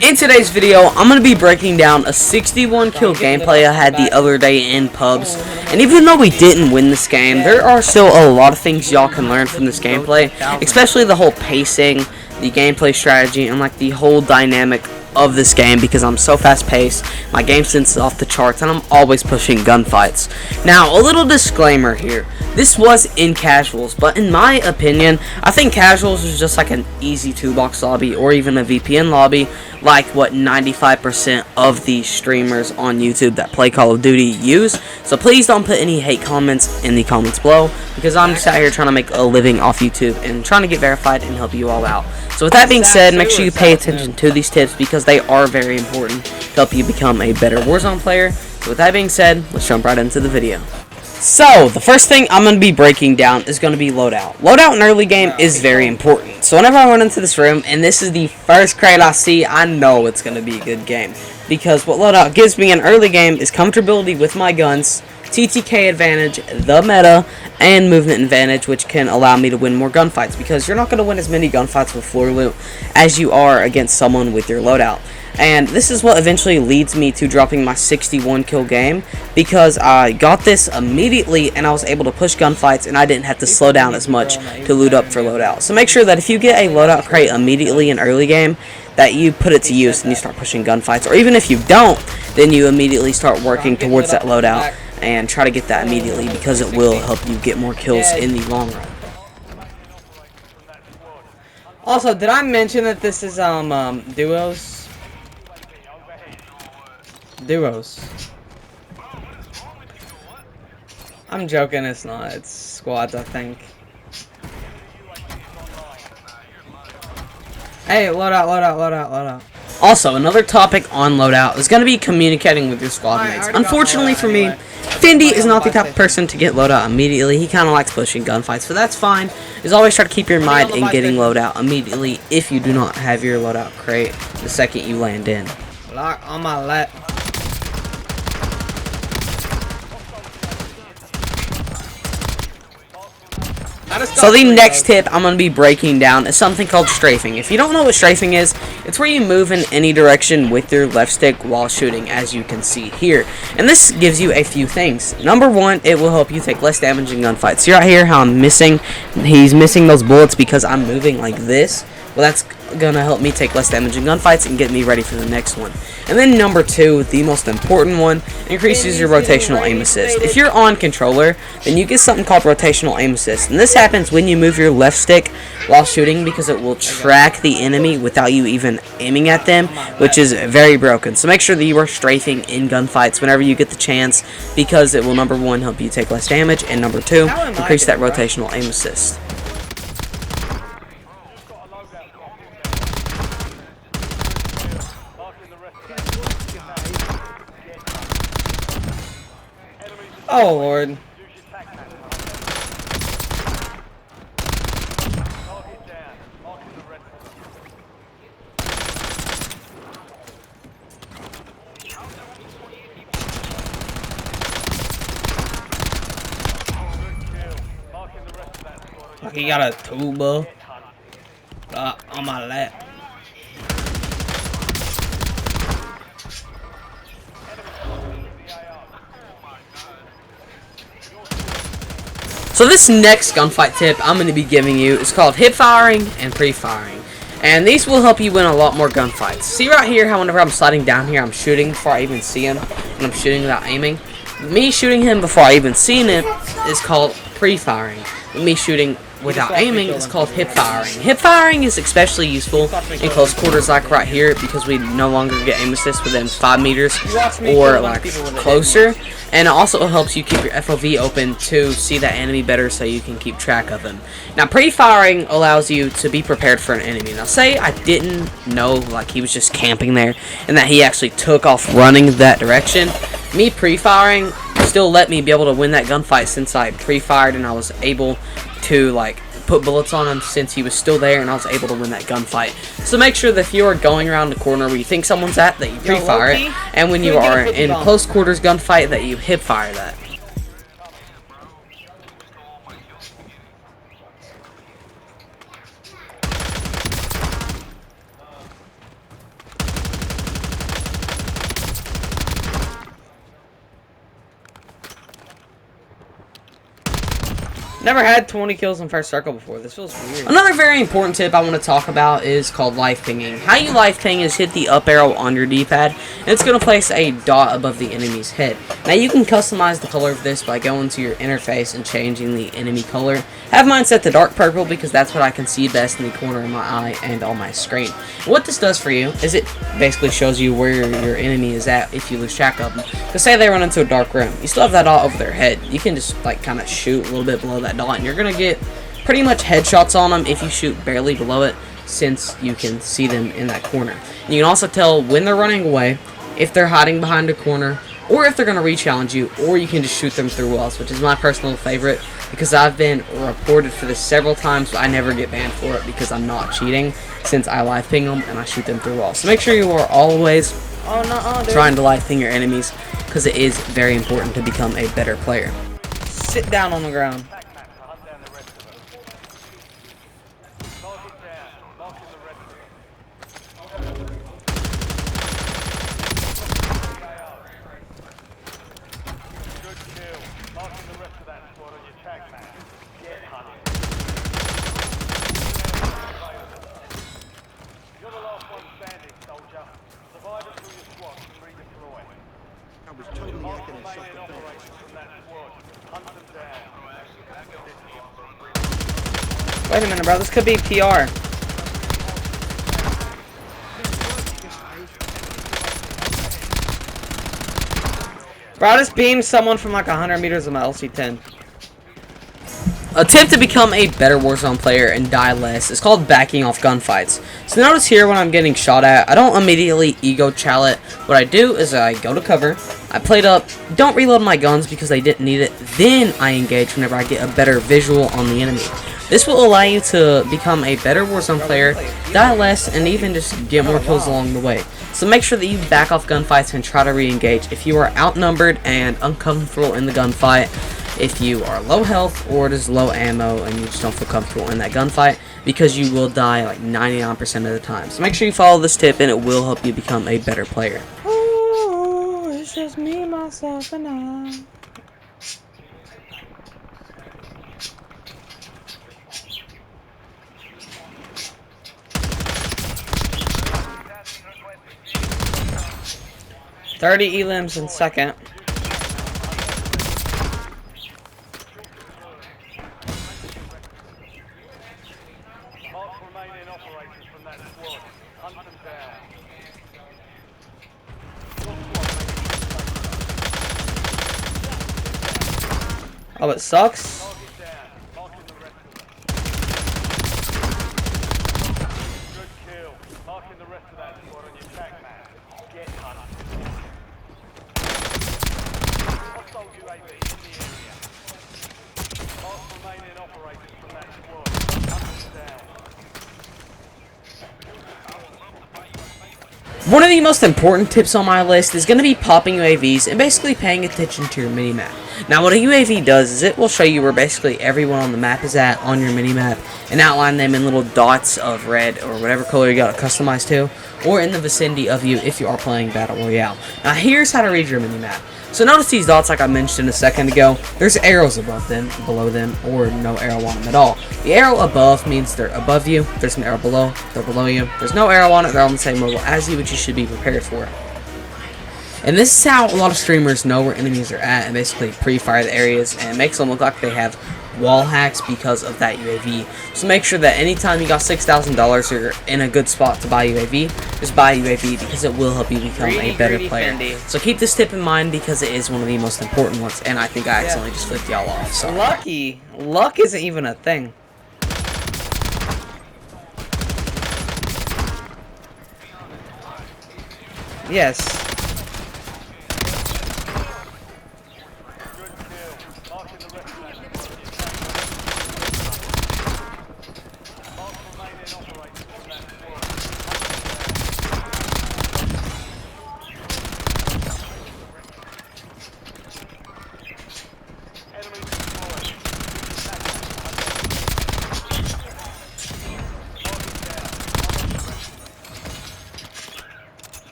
In today's video, I'm going to be breaking down a 61 kill gameplay I had the other day in pubs. And even though we didn't win this game, there are still a lot of things y'all can learn from this gameplay, especially the whole pacing, the gameplay strategy, and like the whole dynamic of this game, because I'm so fast paced, my game sense is off the charts, and I'm always pushing gunfights. Now, a little disclaimer here. This was in casuals, but in my opinion, I think casuals is just like an easy 2-box lobby or even a VPN lobby, like what 95% of the streamers on YouTube that play Call of Duty use. So please don't put any hate comments in the comments below, because I'm just out here trying to make a living off YouTube and trying to get verified and help you all out. So with that being said, make sure you pay attention to these tips, because they are very important to help you become a better Warzone player. So with that being said, let's jump right into the video. So, the first thing I'm going to be breaking down is going to be loadout. Loadout in early game is very important. So whenever I run into this room, and this is the first crate I see, I know it's going to be a good game. Because what loadout gives me in early game is comfortability with my guns, TTK advantage, the meta, and movement advantage, which can allow me to win more gunfights. Because you're not going to win as many gunfights with floor loot as you are against someone with your loadout. And this is what eventually leads me to dropping my 61 kill game, because I got this immediately and I was able to push gunfights and I didn't have to slow down as much to loot up for loadout. So make sure that if you get a loadout crate immediately in early game, that you put it to use and you start pushing gunfights. Or even if you don't, then you immediately start working towards that loadout and try to get that immediately, because it will help you get more kills in the long run. Also, did I mention that this is duos? Duos. I'm joking, it's not. It's squads, I think. Hey, loadout. Also, another topic on loadout is going to be communicating with your squad mates. Unfortunately for me, Fendi is not the type of person to get loadout immediately. He kind of likes pushing gunfights, so that's fine. Just always try to keep your mind in getting loadout immediately if you do not have your loadout crate the second you land in. Lock on my left. So the next tip I'm going to be breaking down is something called strafing. If you don't know what strafing is, it's where you move in any direction with your left stick while shooting, as you can see here. And this gives you a few things. Number one, it will help you take less damage in gunfights. See right here how he's missing those bullets because I'm moving like this. Well, that's going to help me take less damage in gunfights and get me ready for the next one. And then number two, the most important one, increases your rotational aim assist. If you're on controller, then you get something called rotational aim assist. And this happens when you move your left stick while shooting, because it will track the enemy without you even aiming at them, which is very broken. So make sure that you are strafing in gunfights whenever you get the chance, because it will, number one, help you take less damage, and number two, increase that rotational aim assist. Oh Lord. He got a tuba on my lap. So this next gunfight tip I'm going to be giving you is called hip firing and pre-firing. And these will help you win a lot more gunfights. See right here how whenever I'm sliding down here, I'm shooting before I even see him, and I'm shooting without aiming. Me shooting him before I even see him is called pre-firing. Me shooting without aiming is called hip firing. Hip firing is especially useful in close quarters like right here, because we no longer get aim assist within 5 meters or like closer. And it also helps you keep your FOV open to see that enemy better, so you can keep track of him. Now, pre-firing allows you to be prepared for an enemy. Now, say I didn't know, like, he was just camping there and that he actually took off running that direction. Me pre-firing still let me be able to win that gunfight, since I pre-fired and I was able to, like, put bullets on him since he was still there, and I was able to win that gunfight. So make sure that if you are going around the corner where you think someone's at, that you pre-fire it, and when you are in close quarters gunfight, that you hip fire that. Never had 20 kills in first circle before. This feels weird. Another very important tip I want to talk about is called life pinging. How you life ping is hit the up arrow on your D-pad, and it's going to place a dot above the enemy's head. Now you can customize the color of this by going to your interface and changing the enemy color. Have mine set to dark purple because that's what I can see best in the corner of my eye and on my screen. What this does for you is it basically shows you where your enemy is at if you lose track of them. Because say they run into a dark room, you still have that dot over their head. You can just like kind of shoot a little bit below that dot, and you're going to get pretty much headshots on them if you shoot barely below it, since you can see them in that corner. And you can also tell when they're running away, if they're hiding behind a corner, or if they're going to re-challenge you, or you can just shoot them through walls, which is my personal favorite because I've been reported for this several times, but I never get banned for it because I'm not cheating, since I live ping them and I shoot them through walls. So make sure you are always trying to live ping your enemies, because it is very important to become a better player. Sit down on the ground. Wait a minute, bro. This could be PR. Bro, I just beamed someone from like 100 meters of my LC-10. A tip to become a better Warzone player and die less is called backing off gunfights. So notice here when I'm getting shot at, I don't immediately ego chow it. What I do is I go to cover, I plate up, don't reload my guns because they didn't need it, then I engage whenever I get a better visual on the enemy. This will allow you to become a better Warzone player, die less, and even just get more kills along the way. So make sure that you back off gunfights and try to re-engage if you are outnumbered and uncomfortable in the gunfight, if you are low health or just low ammo and you just don't feel comfortable in that gunfight, because you will die like 99% of the time. So make sure you follow this tip and it will help you become a better player. Ooh, it's just me, myself, and I. $30 elims in second. Oh, it sucks. One of the most important tips on my list is going to be popping UAVs and basically paying attention to your minimap. Now what a UAV does is it will show you where basically everyone on the map is at on your minimap and outline them in little dots of red or whatever color you got it customized to, or in the vicinity of you if you are playing Battle Royale. Now here's how to read your minimap. So notice these dots like I mentioned a second ago, there's arrows above them, below them, or no arrow on them at all. The arrow above means they're above you, there's an arrow below, they're below you, there's no arrow on it, they're on the same level as you, which you should be prepared for. And this is how a lot of streamers know where enemies are at and basically pre-fire the areas, and it makes them look like they have wall hacks because of that UAV. So make sure that anytime you got $6,000 you're in a good spot to buy UAV, just buy UAV because it will help you become a better player. Fendi. So keep this tip in mind because it is one of the most important ones, and I think I accidentally just flipped y'all off. So lucky. Luck isn't even a thing. Yes.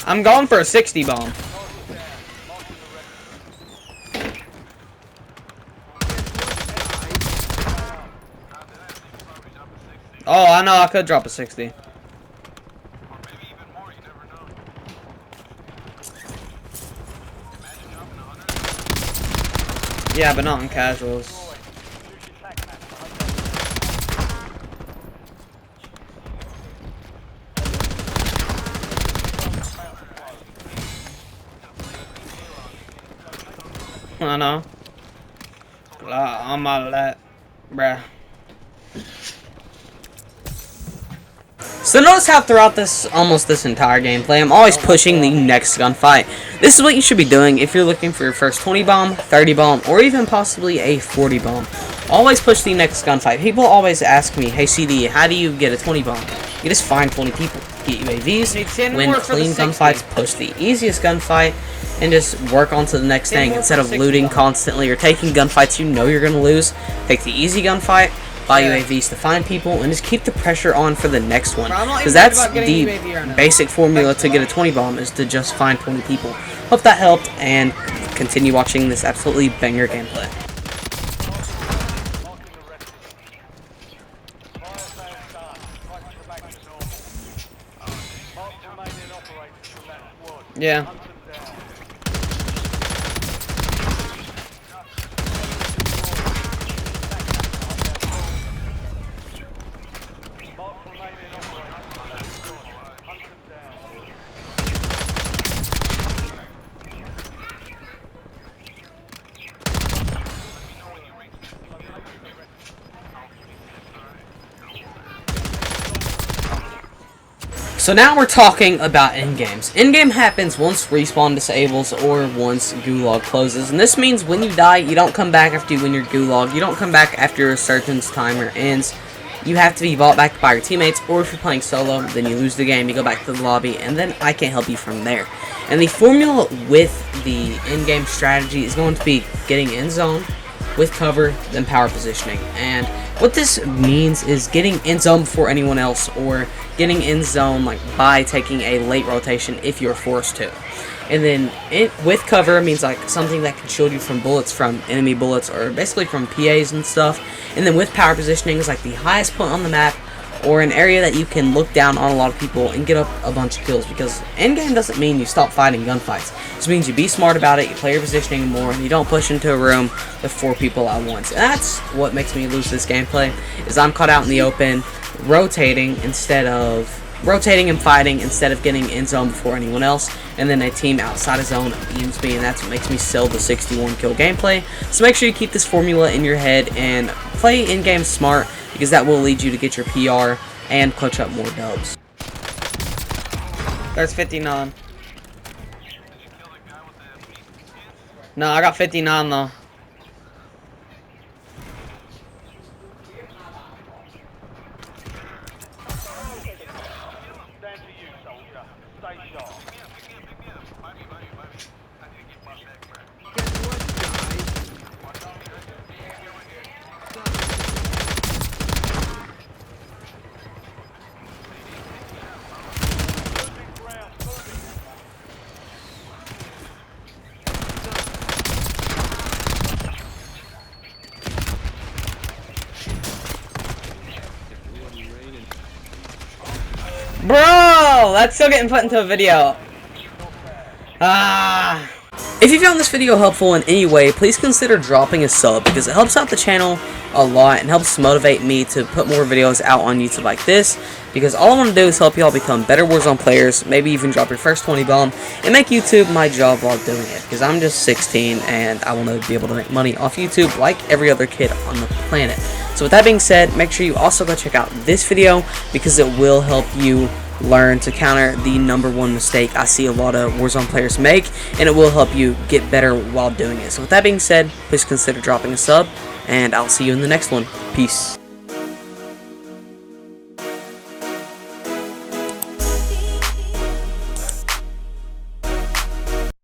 I'm going for a 60 bomb. Oh, I know I could drop a 60. Yeah, but not in casuals. I know. I'm out of that, bruh. So notice how throughout almost this entire gameplay, I'm always pushing the next gunfight. This is what you should be doing if you're looking for your first 20 bomb, 30 bomb, or even possibly a 40 bomb. Always push the next gunfight. People always ask me, hey CD, how do you get a 20 bomb? You just find 20 people, get UAVs, win clean gunfights, push the easiest gunfight, and just work on to the next thing instead of looting constantly or taking gunfights you know you're going to lose. Take the easy gunfight, buy UAVs to find people, and just keep the pressure on for the next one. Because that's the basic formula to get a 20 bomb, is to just find 20 people. Hope that helped, and continue watching this absolutely banger gameplay. Yeah. So now we're talking about endgames. Endgame happens once respawn disables or once gulag closes, and this means when you die, you don't come back after you win your gulag, you don't come back after your resurgence timer ends. You have to be bought back by your teammates, or if you're playing solo, then you lose the game, you go back to the lobby, and then I can't help you from there. And the formula with the endgame strategy is going to be getting in zone with cover, then power positioning. And what this means is getting in zone before anyone else, or getting in zone like by taking a late rotation if you're forced to. And then with cover means like something that can shield you from bullets, from enemy bullets, or basically from PAs and stuff. And then with power positioning is like the highest point on the map, or an area that you can look down on a lot of people and get up a bunch of kills, because endgame doesn't mean you stop fighting gunfights. This means you be smart about it, you play your positioning more, and you don't push into a room with 4 people at once. And that's what makes me lose this gameplay, is I'm caught out in the open, rotating and fighting instead of getting in zone before anyone else, and then a team outside of zone beams me, and that's what makes me sell the 61 kill gameplay. So make sure you keep this formula in your head and play in-game smart, because that will lead you to get your PR and clutch up more dubs. There's 59. No, I got 59 though. Bro, that's still getting put into a video. If you found this video helpful in any way, please consider dropping a sub, because it helps out the channel a lot and helps motivate me to put more videos out on YouTube like this, because all I want to do is help y'all become better Warzone players, maybe even drop your first 20 bomb, and make YouTube my job while doing it, because I'm just 16 and I want to be able to make money off YouTube like every other kid on the planet. So with that being said, make sure you also go check out this video, because it will help you learn to counter the #1 mistake I see a lot of Warzone players make, and it will help you get better while doing it. So with that being said, please consider dropping a sub, and I'll see you in the next one. Peace.